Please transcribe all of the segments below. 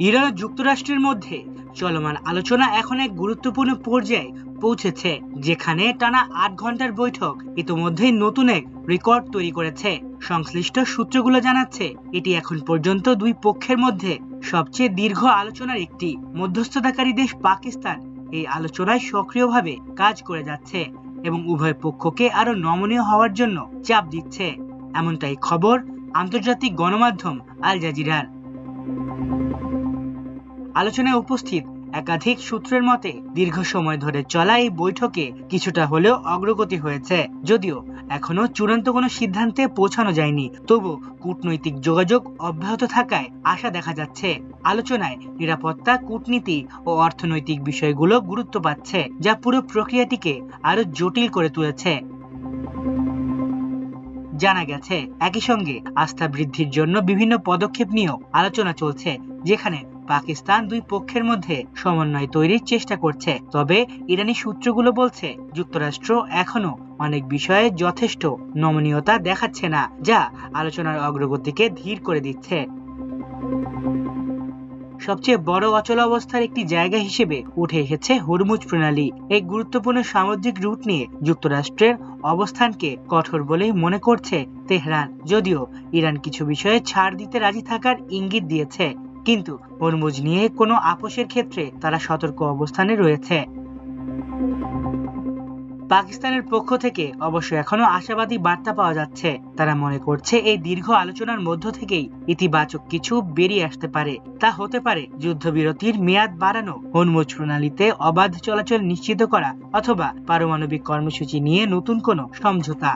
Iran ও যুক্তরাষ্ট্রের মধ্যে চলমান আলোচনা এখন এক গুরুত্বপূর্ণ পর্যায়ে পৌঁছেছে, যেখানে টানা ৮ ঘন্টার বৈঠক ইতোমধ্যেই নতুন এক রেকর্ড তৈরি করেছে। সংশ্লিষ্ট সূত্রগুলো জানাচ্ছে, এটি এখন পর্যন্ত দুই পক্ষের মধ্যে সবচেয়ে দীর্ঘ আলোচনার একটি। মধ্যস্থতাকারী দেশ পাকিস্তান এই আলোচনায় সক্রিয়ভাবে কাজ করে যাচ্ছে এবং উভয় পক্ষকে আরো নমনীয় হওয়ার জন্য চাপ দিচ্ছে, এমনটাই খবর আন্তর্জাতিক গণমাধ্যম আল জাজিরার। আলোচনায় উপস্থিত একাধিক সূত্রের মতে, দীর্ঘ সময় ধরে চলা এই বৈঠকে কিছুটা হলেও অগ্রগতি হয়েছে। যদিও এখনো চূড়ান্ত কোনো সিদ্ধান্তে পৌঁছানো যায়নি, তবু কূটনৈতিক যোগাযোগ অব্যাহত থাকায় আশা দেখা যাচ্ছে। আলোচনায় নিরাপত্তা, কূটনীতি ও অর্থনৈতিক বিষয়গুলো গুরুত্ব পাচ্ছে, যা পুরো প্রক্রিয়াটিকে আরো জটিল করে তুলেছে। জানা গেছে, একই সঙ্গে আস্থা বৃদ্ধির জন্য বিভিন্ন পদক্ষেপ নিয়েও আলোচনা চলছে, যেখানে পাকিস্তান দুই পক্ষের মধ্যে সমন্বয় তৈরির চেষ্টা করছে। তবে ইরানি সূত্রগুলো বলছে, যুক্তরাষ্ট্র এখনো অনেক বিষয়ে যথেষ্ট নমনীয়তা দেখাচ্ছে না, যা আলোচনার অগ্রগতিকে ধীর করে দিচ্ছে। সবচেয়ে বড় অচলাবস্থার একটি জায়গা হিসেবে উঠে এসেছে হরমুজ প্রণালী। এই গুরুত্বপূর্ণ সামুদ্রিক রুট নিয়ে যুক্তরাষ্ট্রের অবস্থানকে কঠোর বলেই মনে করছে তেহরান। যদিও ইরান কিছু বিষয়ে ছাড় দিতে রাজি থাকার ইঙ্গিত দিয়েছে, কিন্তু হরমুজ নিয়ে কোনো আপোষের ক্ষেত্রে তারা সতর্ক অবস্থানে রয়েছে। পাকিস্তানের পক্ষ থেকে অবশ্য এখনো আশাবাদী বার্তা পাওয়া যাচ্ছে। তারা মনে করছে, এই দীর্ঘ আলোচনার মধ্য থেকেই ইতিবাচক কিছু বেরিয়ে আসতে পারে। তা হতে পারে যুদ্ধবিরতির মেয়াদ বাড়ানো, হরমুজ প্রণালীতে অবাধ চলাচল নিশ্চিত করা, অথবা পারমাণবিক কর্মসূচি নিয়ে নতুন কোনো সমঝোতা।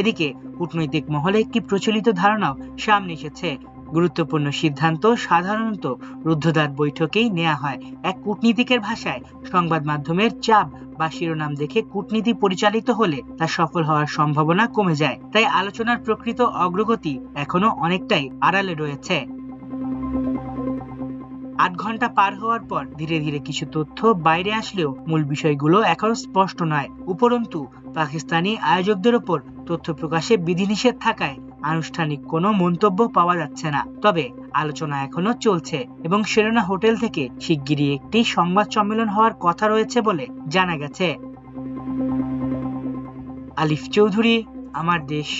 এদিকে কূটনৈতিক মহলে একটি প্রচলিত ধারণাও সামনে এসেছে, গুরুত্বপূর্ণ সিদ্ধান্ত সাধারণত রুদ্ধদ্বার বৈঠকেই নেওয়া হয়। এক কূটনীতিকের ভাষায়, সংবাদ মাধ্যমের চাপ বা শিরোনাম দেখে কূটনীতি পরিচালিত হলে তা সফল হওয়ার সম্ভাবনা কমে যায়। তাই আলোচনার প্রকৃত অগ্রগতি এখনো অনেকটাই আড়ালে রয়েছে। ৮ ঘন্টা পার হওয়ার পর ধীরে ধীরে কিছু তথ্য বাইরে আসলেও মূল বিষয়গুলো এখনো স্পষ্ট নয়। উপরন্তু পাকিস্তানি আয়োজকদের ওপর তথ্য প্রকাশে বিধিনিষেধ থাকায় আনুষ্ঠানিক কোনো মন্তব্য পাওয়া যাচ্ছে না। তবে আলোচনা এখনো চলছে এবং সেরেনা হোটেল থেকে শিগগিরই একটি সংবাদ সম্মেলন হওয়ার কথা রয়েছে বলে জানা গেছে। আলিফ চৌধুরী, আমার দেশ।